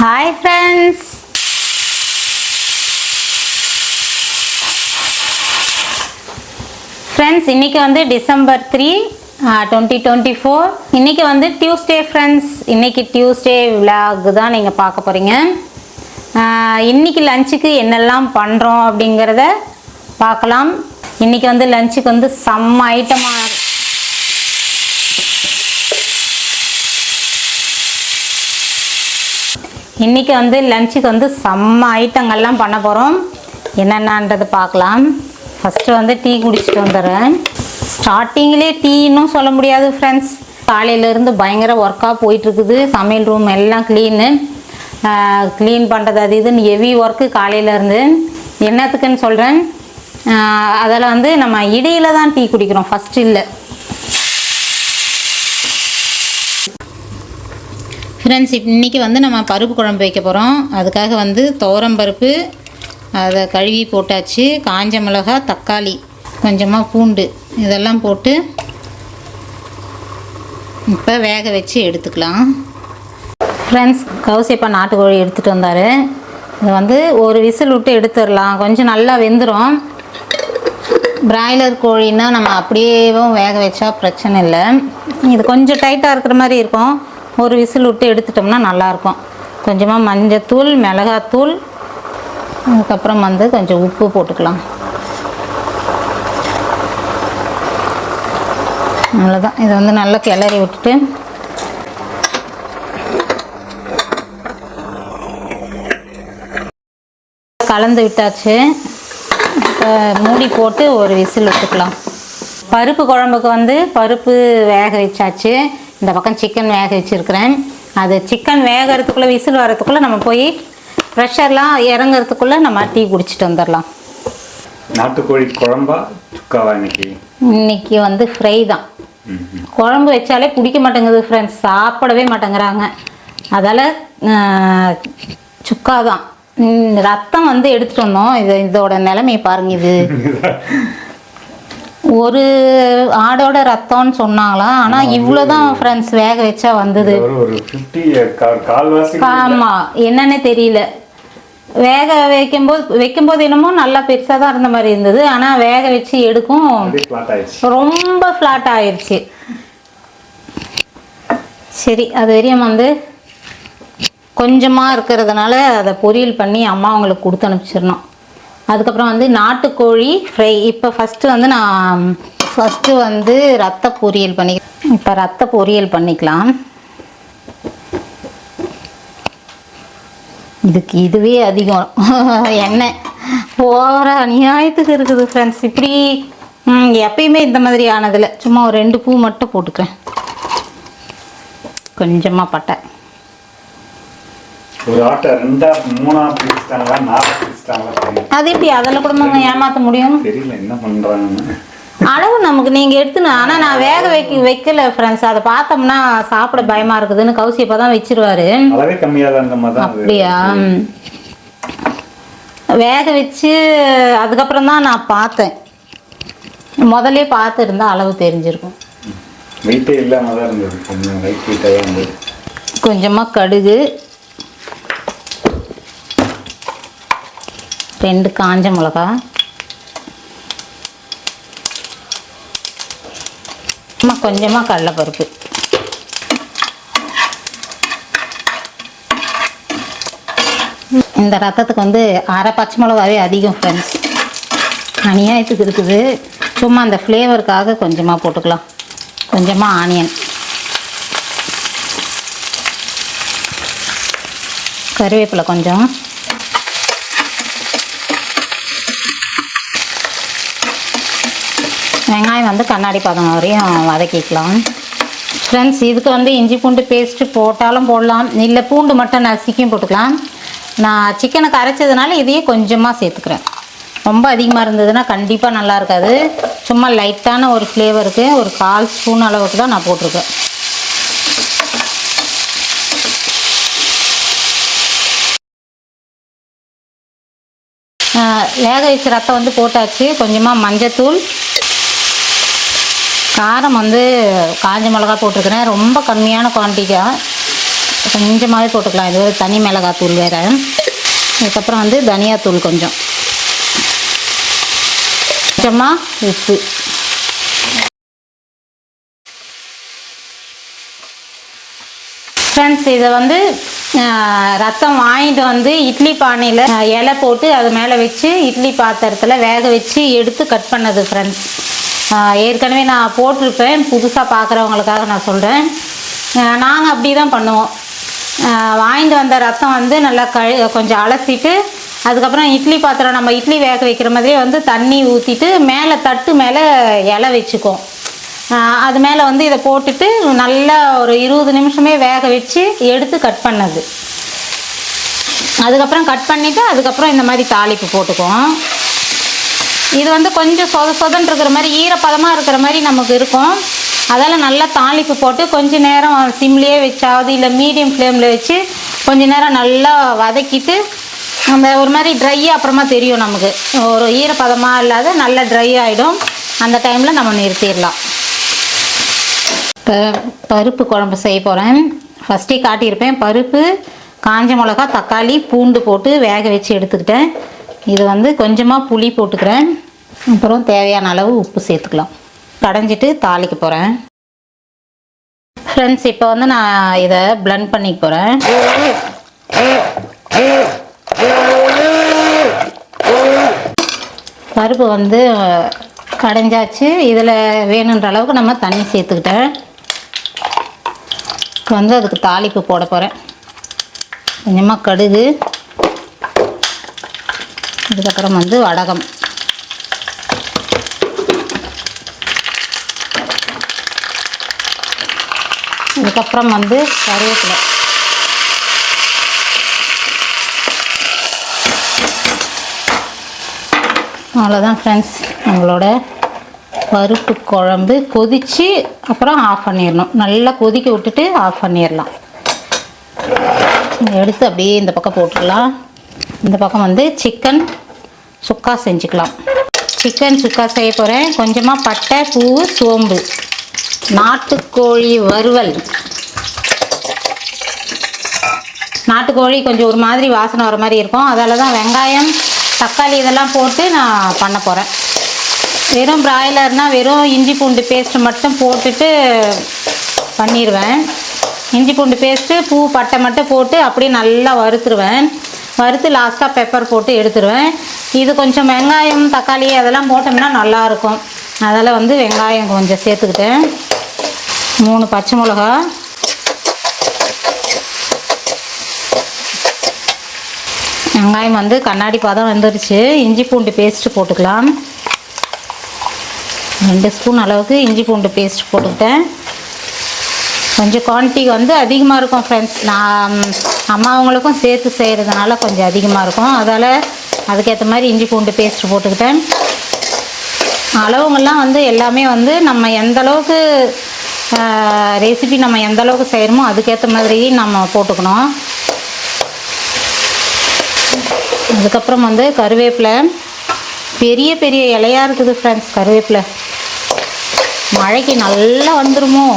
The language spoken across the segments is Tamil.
Hi friends. Friends, இன்னைக்கு வந்து December 3, 2024. இன்னைக்கு வந்து Tuesday friends. இன்னைக்கு Tuesday vlog தான் நீங்க பார்க்க போறீங்க. இன்னைக்கு லஞ்சுக்கு என்னெல்லாம் பண்றோம் அப்படிங்கறத பார்க்கலாம். இன்னைக்கு வந்து லஞ்சுக்கு வந்து செம்ம ஐட்டமா இன்னைக்கு வந்து லஞ்சுக்கு வந்து செம்ம ஐட்டங்கள்லாம் பண்ண போகிறோம். என்னென்னன்றது பார்க்கலாம். ஃபஸ்ட்டு வந்து டீ குடிச்சிட்டு வந்துடுறேன். ஸ்டார்டிங்லேயே டீன்னும் சொல்ல முடியாது ஃப்ரெண்ட்ஸ். காலையிலேருந்து பயங்கர ஒர்க்காக போயிட்டுருக்குது. சமையல் ரூம் எல்லாம் க்ளீன் பண்ணுறது அது இதுன்னு ஹெவி ஒர்க்கு காலையிலேருந்து. என்னத்துக்குன்னு சொல்கிறேன், அதில் வந்து நம்ம இடையில தான் டீ குடிக்கிறோம், ஃபஸ்ட்டு இல்லை. ஃப்ரெண்ட்ஸ், இன்றைக்கி வந்து நம்ம பருப்பு குழம்பு வைக்க போகிறோம். அதுக்காக வந்து துவரம்பருப்பு அதை கழுவி போட்டாச்சு. காஞ்ச மிளகாய், தக்காளி, கொஞ்சமாக பூண்டு இதெல்லாம் போட்டு இப்போ வேக வச்சு எடுத்துக்கலாம். ஃப்ரெண்ட்ஸ், கௌசியப்பா நாட்டுக்கோழி எடுத்துகிட்டு வந்தார். இது வந்து ஒரு விசில் விட்டு எடுத்துடலாம், கொஞ்சம் நல்லா வெந்துடும். பிராய்லர் கோழின்னா நம்ம அப்படியேவும் வேக வச்சா பிரச்சனை இல்லை. இது கொஞ்சம் டைட்டாக இருக்கிற மாதிரி இருக்கும். ஒரு விசில் விட்டு எடுத்துட்டோம்னா நல்லாயிருக்கும். கொஞ்சமாக மஞ்சத்தூள், மிளகாத்தூள், அதுக்கப்புறம் வந்து கொஞ்சம் உப்பு போட்டுக்கலாம். அவ்வளோதான். இதை வந்து நல்லா கிளறி விட்டுட்டு கலந்து விட்டாச்சு. இப்போ மூடி போட்டு ஒரு விசில் விட்டுக்கலாம். பருப்பு குழம்புக்கு வந்து பருப்பு வேக வச்சாச்சு. இந்த பக்கம் சிக்கன் வேக வச்சுருக்கிறேன். அது சிக்கன் வேகிறதுக்குள்ளே விசில் வரதுக்குள்ளே நம்ம போய் ப்ரெஷர்லாம் இறங்கிறதுக்குள்ளே நம்ம டீ குடிச்சிட்டு வந்துடலாம். நாட்டுக்கோழி குழம்பா சுக்காவா? இன்னைக்கு வந்து ஃப்ரை தான். குழம்பு வச்சாலே பிடிக்க மாட்டேங்குது ஃப்ரெண்ட்ஸ், சாப்பிடவே மாட்டேங்கிறாங்க. அதால் சுக்கா தான். ரத்தம் வந்து எடுத்துகிட்டு வந்தோம். இதோட நிலைமையை பாருங்க. இது ஒரு ஆடோட ரத்தம்னு சொன்னாங்களாம், ஆனால் இவ்வளோதான் ஃப்ரெண்ட்ஸ் வேக வச்சா வந்தது. ஆமாம், என்னன்னு தெரியல. வேக வைக்கும்போது என்னமோ நல்லா பெருசாக தான் இருந்த மாதிரி இருந்தது, ஆனால் வேக வச்சு எடுக்கும் ரொம்ப ஃப்ளாட் ஆயிடுச்சு. சரி, அது வரையும் வந்து கொஞ்சமாக இருக்கிறதுனால அதை பொரியல் பண்ணி அம்மா அவங்களுக்கு கொடுத்து அனுப்பிச்சிடணும். அதுக்கப்புறம் வந்து நாட்டுக்கோழி ஃப்ரை. இப்போ ஃபஸ்ட்டு வந்து ரத்த பொரியல் இப்போ ரத்த பொரியல் பண்ணிக்கலாம். இதுவே அதிகம் எண்ணெய் ஓவர அநியாயத்துக்கு இருக்குது ஃப்ரெண்ட்ஸ். இப்படி எப்பயுமே இந்த மாதிரி ஆனதில் சும்மா ஒரு 2 பூ மட்டும் போட்டுக்கிறேன். கொஞ்சமாக பட்டை. அது எப்படி அதில் கூட ஏமாற்ற முடியும்? அளவு நமக்கு நீங்கள் எடுத்துன்னு. ஆனால் நான் வேக வைக்கல ஃப்ரெண்ட்ஸ். அதை பார்த்தோம்னா சாப்பிட பயமாக இருக்குதுன்னு கௌசியப்பா தான் வச்சிருவாரு. அப்படியா? வேக வச்சு அதுக்கப்புறம் தான் நான் பார்த்தேன். முதல்ல பார்த்துருந்தா அளவு தெரிஞ்சிருக்கும். கொஞ்சமாக கடுகு, 2 காஞ்ச மிளகா, கொஞ்சமாக கடலைப்பருப்பு. இந்த ரத்தத்துக்கு வந்து 1/2 பச்சை மிளகாவே அதிகம் ஃப்ரெண்ட்ஸ். அநியாயத்துக்கு இருக்குது. சும்மா அந்த ஃப்ளேவருக்காக கொஞ்சமாக போட்டுக்கலாம். கொஞ்சமாக ஆனியன், கருவேப்பிலை கொஞ்சம், வெங்காயம் வந்து கண்ணாடி பதம் வரையும் வதக்கிக்கலாம். ஃப்ரெண்ட்ஸ், இதுக்கு வந்து இஞ்சி பூண்டு பேஸ்ட்டு போட்டாலும் போடலாம், இல்லை பூண்டு மட்டும் நசுக்கியும் போட்டுக்கலாம். நான் சிக்கனுக்கு அரைச்சதுனால இதையே கொஞ்சமாக சேர்த்துக்கிறேன். ரொம்ப அதிகமாக இருந்ததுன்னா கண்டிப்பாக நல்லா இருக்காது. சும்மா லைட்டான ஒரு ஃப்ளேவருக்கு ஒரு 1/4 ஸ்பூன் அளவுக்கு தான் நான் போட்டிருக்கேன். வேக வச்ச ரத்தம் வந்து போட்டாச்சு. கொஞ்சமாக மஞ்சத்தூள், காரம் வந்து காஞ்ச மிளகா போட்டிருக்கிறேன். ரொம்ப கம்மியான குவான்டிட்டியாக கொஞ்சமாகவே போட்டுக்கலாம், இது ஒரு தனி மிளகாத்தூள் வேறு. அதுக்கப்புறம் வந்து தனியாத்தூள் கொஞ்சமாக உப்பு. ஃப்ரெண்ட்ஸ், இதை வந்து ரசம் வாங்கிட்டு வந்து இட்லி பானையில் இலை போட்டு அது மேலே வச்சு இட்லி பாத்திரத்தில் வேக வச்சு எடுத்து கட் பண்ணது ஃப்ரெண்ட்ஸ். ஏற்கனவே நான் போட்டிருப்பேன், புதுசாக பார்க்குறவங்களுக்காக நான் சொல்கிறேன். நாங்கள் அப்படி தான் பண்ணுவோம். வாங்கிட்டு வந்த ரசம் வந்து நல்லா கொஞ்சம் அலசிட்டு அதுக்கப்புறம் இட்லி பாத்திரம் நம்ம இட்லி வேக வைக்கிற மாதிரியே வந்து தண்ணி ஊற்றிட்டு மேலே தட்டு மேலே இலை வச்சுக்குவோம். அது மேலே வந்து இதை போட்டுட்டு நல்லா ஒரு 20 நிமிஷமே வேக வச்சு எடுத்து கட் பண்ணது. அதுக்கப்புறம் கட் பண்ணிவிட்டு அதுக்கப்புறம் இந்த மாதிரி தாளிப்பு போட்டுக்குவோம். இது வந்து கொஞ்சம் சொதன்னு இருக்கிற மாதிரி ஈரப்பதமாக இருக்கிற மாதிரி நமக்கு இருக்கும். அதால் நல்லா தாளிப்பு போட்டு கொஞ்சம் நேரம் சிம்லேயே வச்சாவது இல்லை மீடியம் ஃப்ளேமில் வச்சு கொஞ்சம் நேரம் நல்லா வதக்கிட்டு அந்த ஒரு மாதிரி ட்ரையாக அப்புறமா தெரியும் நமக்கு, ஒரு ஈரப்பதமாக இல்லாத நல்லா ட்ரை ஆகிடும். அந்த டைமில் நம்ம நிறுத்திடலாம். இப்போ பருப்பு குழம்பு செய்ய போகிறேன். ஃபஸ்ட்டே காட்டியிருப்பேன், பருப்பு, காஞ்ச மிளகா, தக்காளி, பூண்டு போட்டு வேக வச்சு எடுத்துக்கிட்டேன். இது வந்து கொஞ்சமாக புளி போட்டுக்கிறேன். அப்புறம் தேவையான அளவு உப்பு சேர்த்துக்கலாம். கடைஞ்சிட்டு தாளிக்க போகிறேன். ஃப்ரெண்ட்ஸ், இப்போ வந்து நான் இதை பிளெண்ட் பண்ணிக்க போகிறேன். பருப்பு வந்து கடைஞ்சாச்சு. இதில் வேணுன்ற அளவுக்கு நம்ம தண்ணி சேர்த்துக்கிட்டேன். வந்து அதுக்கு தாளிப்பு போட போகிறேன். கொஞ்சமாக கடுகு, அதுக்கப்புறம் வந்து வடகம், அதுக்கப்புறம் வந்து கருவேப்பிலை. அவ்வளோதான் ஃப்ரெண்ட்ஸ், நம்மளோட பருப்பு குழம்பு கொதித்து அப்புறம் ஆஃப் பண்ணிடணும். நல்லா கொதிக்க விட்டுட்டு ஆஃப் பண்ணிடலாம். எடுத்து அப்படியே இந்த பக்கம் போட்டுடலாம். இந்த பக்கம் வந்து சிக்கன் சுக்கா செஞ்சுக்கலாம். சிக்கன் சுக்கா செய்ய போகிறேன். கொஞ்சமாக பட்டை, பூ, சோம்பு, நாட்டுக்கோழி வறுவல். நாட்டுக்கோழி கொஞ்சம் ஒரு மாதிரி வாசனை வர மாதிரி இருக்கும். அதால் தான் வெங்காயம், தக்காளி இதெல்லாம் போட்டு நான் பண்ண போகிறேன். வெறும் பிராய்லர்னால் வெறும் இஞ்சி பூண்டு பேஸ்ட்டு மட்டும் போட்டுட்டு பண்ணிடுவேன். இஞ்சி பூண்டு பேஸ்ட்டு, பூ, பட்டை மட்டும் போட்டு அப்படியே நல்லா வறுத்துருவேன். வறுத்து லாஸ்ட்டாக பெப்பர் போட்டு எடுத்துருவேன். இது கொஞ்சம் வெங்காயம், தக்காளி அதெல்லாம் போட்டோம்னா நல்லாயிருக்கும். அதில் வந்து வெங்காயம் கொஞ்சம் சேர்த்துக்கிட்டேன். 3 பச்சை மிளகா, வெங்காயம் வந்து கண்ணாடி பாதம் வந்துருச்சு. இஞ்சி பூண்டு பேஸ்ட்டு போட்டுக்கலாம். 2 ஸ்பூன் அளவுக்கு இஞ்சி பூண்டு பேஸ்ட் போட்டுக்கிட்டேன். கொஞ்சம் குவான்டிட்டி வந்து அதிகமாக இருக்கும் ஃப்ரெண்ட்ஸ். நான் அம்மாவங்களுக்கும் சேர்த்து செய்கிறதுனால கொஞ்சம் அதிகமாக இருக்கும். அதால் அதுக்கேற்ற மாதிரி இஞ்சி பூண்டு பேஸ்ட் போட்டுக்கிட்டேன். அளவுங்கள்லாம் வந்து எல்லாமே வந்து நம்ம எந்தளவுக்கு ரெசிபி நம்ம எந்தளவுக்கு செய்கிறோமோ அதுக்கேற்ற மாதிரி நம்ம போட்டுக்கணும். அதுக்கப்புறம் வந்து கருவேப்பிலை, பெரிய பெரிய இலையாக இருக்குது ஃப்ரெண்ட்ஸ். கருவேப்பிலை மழைக்கு நல்லா வந்துருமோ.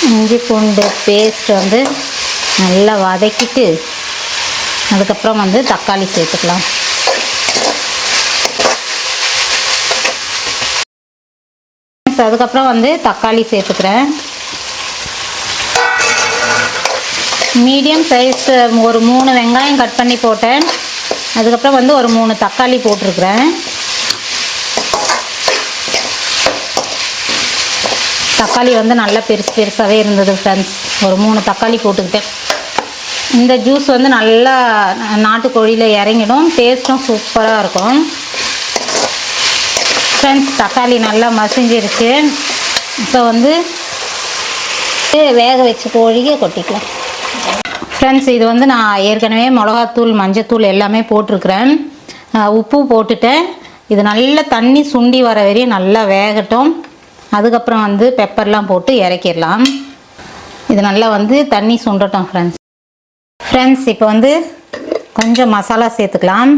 இஞ்சி பூண்டு பேஸ்ட் வந்து நல்லா வதக்கிட்டு அதுக்கப்புறம் வந்து தக்காளி சேர்த்துக்கலாம். அதுக்கப்புறம் வந்து தக்காளி சேர்த்துக்கிறேன். மீடியம் சைஸ் ஒரு 3 வெங்காயம் கட் பண்ணி போட்டேன். அதுக்கப்புறம் வந்து ஒரு 3 தக்காளி போட்டிருக்கிறேன். தக்காளி வந்து நல்லா பெருசு பெருசாகவே இருந்தது ஃப்ரெண்ட்ஸ். ஒரு 3 தக்காளி போட்டுக்கிட்டேன். இந்த ஜூஸ் வந்து நல்லா நாட்டுக்கோழியில் இறங்கிடும். டேஸ்ட்டும் சூப்பராக இருக்கும் ஃப்ரெண்ட்ஸ். தக்காளி நல்லா மசிஞ்சிருச்சு. இப்போ வந்து வேக வச்ச கோழியை கொட்டிக்கலாம் ஃப்ரெண்ட்ஸ். இது வந்து நான் ஏற்கனவே மிளகாத்தூள், மஞ்சத்தூள் எல்லாமே போட்டிருக்கிறேன். உப்பு போட்டுட்டேன். இது நல்லா தண்ணி சுண்டி வர வரையும் நல்லா வேகட்டும். அதுக்கப்புறம் வந்து பெப்பர்லாம் போட்டு இறக்கிடலாம். இது நல்லா வந்து தண்ணி சுண்டட்டும் ஃப்ரெண்ட்ஸ். இப்போ வந்து கொஞ்சம் மசாலா சேர்த்துக்கலாம்.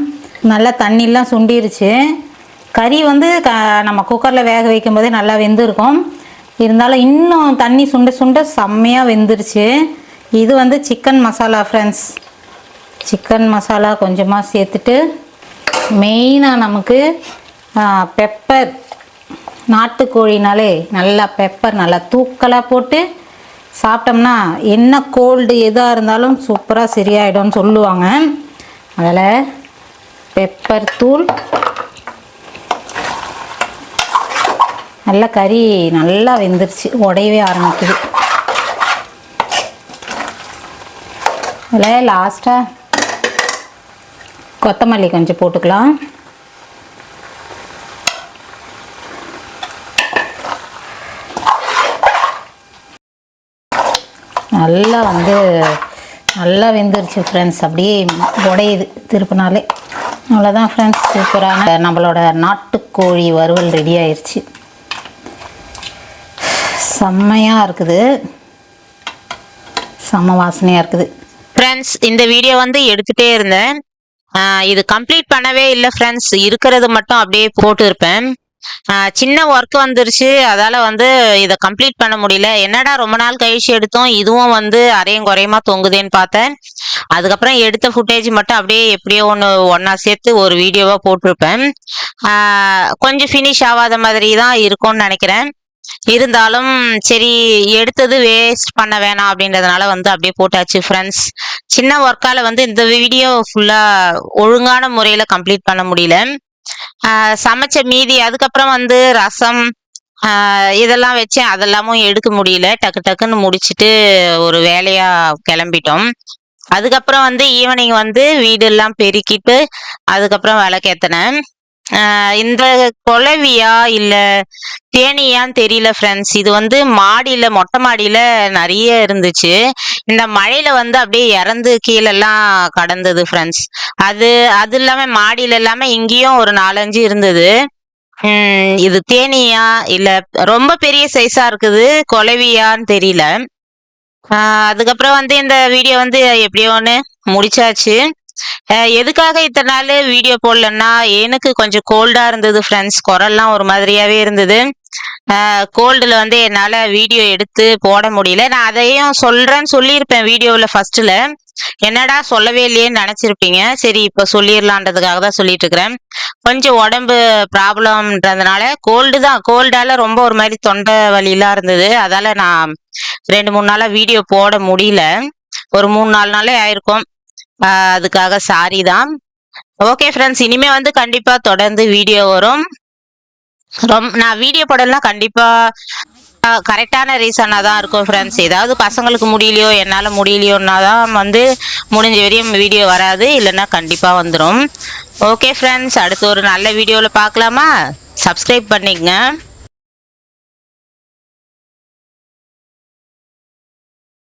நல்லா தண்ணிலாம் சுண்டிருச்சு. கறி வந்து நம்ம குக்கரில் வேக வைக்கும் போதே நல்லா வெந்திருக்கும். இருந்தாலும் இன்னும் தண்ணி சுண்ட சுண்ட செம்மையாக வெந்துருச்சு. இது வந்து chicken masala friends. Chicken masala கொஞ்சமாக சேர்த்துட்டு மெயினாக நமக்கு பெப்பர், நாட்டுக்கோழினாலே நல்லா பெப்பர் நல்லா தூக்கலாக போட்டு சாப்பிட்டோம்னா என்ன கோல்டு எதாக இருந்தாலும் சூப்பராக சரியாயிடும்னு சொல்லுவாங்க. அதில் பெப்பர் தூள், நல்லா கறி நல்லா வெந்துருச்சு, உடையவே ஆரம்பிக்குது. இதில் லாஸ்ட்டாக கொத்தமல்லி கொஞ்சம் போட்டுக்கலாம். நல்லா நல்லா வெந்துருச்சு ஃப்ரெண்ட்ஸ். அப்படியே உடையுது திருப்பினாலே. அவ்வளோதான் ஃப்ரெண்ட்ஸ், சூப்பரான நம்மளோட நாட்டுக்கோழி வறுவல் ரெடி ஆயிடுச்சு. செம்மையாக இருக்குது, செம்ம வாசனையாக இருக்குது ஃப்ரெண்ட்ஸ். இந்த வீடியோ வந்து எடுத்துகிட்டே இருந்தேன், இது கம்ப்ளீட் பண்ணவே இல்லை ஃப்ரெண்ட்ஸ். இருக்கிறது மட்டும் அப்படியே போட்டு இருப்பேன். சின்ன ஒர்க் வந்துருச்சு, அதால் வந்து இதை கம்ப்ளீட் பண்ண முடியல. என்னடா ரொம்ப நாள் கழிச்சு எடுத்தோம், இதுவும் வந்து அரையும் குறையுமா தொங்குதேன்னு பார்த்தேன். அதுக்கப்புறம் எடுத்த ஃபுட்டேஜ் மட்டும் அப்படியே எப்படியோ ஒன்றா சேர்த்து ஒரு வீடியோவாக போட்டிருப்பேன். கொஞ்சம் ஃபினிஷ் ஆகாத மாதிரி தான் இருக்கும்னு நினைக்கிறேன். இருந்தாலும் சரி, எடுத்தது வேஸ்ட் பண்ண வேணாம் அப்படின்றதுனால வந்து அப்படியே போட்டாச்சு ஃப்ரெண்ட்ஸ். சின்ன ஒர்க்கால் வந்து இந்த வீடியோ ஃபுல்லாக ஒழுங்கான முறையில் கம்ப்ளீட் பண்ண முடியல. சமைச்ச மீதி அதுக்கப்புறம் வந்து ரசம் இதெல்லாம் வச்சேன், அதெல்லாமும் எடுக்க முடியல. டக்கு டக்குன்னு முடிச்சுட்டு ஒரு வேலையாக கிளம்பிட்டோம். அதுக்கப்புறம் வந்து ஈவினிங் வந்து வீடெல்லாம் பெருக்கிட்டு அதுக்கப்புறம் விளக்கேற்றினேன். இந்த குளவியா இல்லை தேனியான்னு தெரியல ஃப்ரெண்ட்ஸ். இது வந்து மாடியில், மொட்டை மாடியில் நிறைய இருந்துச்சு. இந்த மழையில் வந்து அப்படியே இறந்து கீழெல்லாம் கடந்தது ஃப்ரெண்ட்ஸ். அது இல்லாமல் மாடியில் இல்லாமல் இங்கேயும் ஒரு 4-5 இருந்தது. இது தேனியா இல்லை ரொம்ப பெரிய சைஸாக இருக்குது, குளவியான்னு தெரியல. அதுக்கப்புறம் வந்து இந்த வீடியோ வந்து எப்படியோ ஒன்று முடிச்சாச்சு. எதுக்காக இத்தனை நாள் வீடியோ போடலன்னா, எனக்கு கொஞ்சம் கோல்டாக இருந்தது ஃப்ரெண்ட்ஸ். குரல்லாம் ஒரு மாதிரியாகவே இருந்தது. கோல்டில் வந்து என்னால் வீடியோ எடுத்து போட முடியல. நான் அதையும் சொல்லியிருப்பேன் வீடியோவில் ஃபஸ்ட்டில். என்னடா சொல்லவே இல்லையேன்னு நினச்சிருப்பீங்க. சரி, இப்போ சொல்லிடலான்றதுக்காக தான் சொல்லிட்டு இருக்கிறேன். கொஞ்சம் உடம்பு ப்ராப்ளம்ன்றதுனால கோல்டால் ரொம்ப ஒரு மாதிரி தொண்டை வலியெல்லாம் இருந்தது. அதால் நான் 2-3 நாளாக வீடியோ போட முடியல. ஒரு 3-4 நாளே ஆயிருக்கும். அதுக்காக சாரி தான். ஓகே ஃப்ரெண்ட்ஸ், இனிமே வந்து கண்டிப்பா தொடர்ந்து வீடியோ வரும். நான் வீடியோ போடலாம் கண்டிப்பா கரெக்டான ரீசனாக தான் இருக்கும் ஃப்ரெண்ட்ஸ். ஏதாவது பசங்களுக்கு முடியலையோ என்னால் முடியலையோன்னா தான் வந்து முடிஞ்ச வரையும் வீடியோ வராது, இல்லைன்னா கண்டிப்பாக வந்துடும். ஓகே ஃப்ரெண்ட்ஸ், அடுத்து ஒரு நல்ல வீடியோவில் பார்க்கலாமா? சப்ஸ்கிரைப் பண்ணிக்கங்க.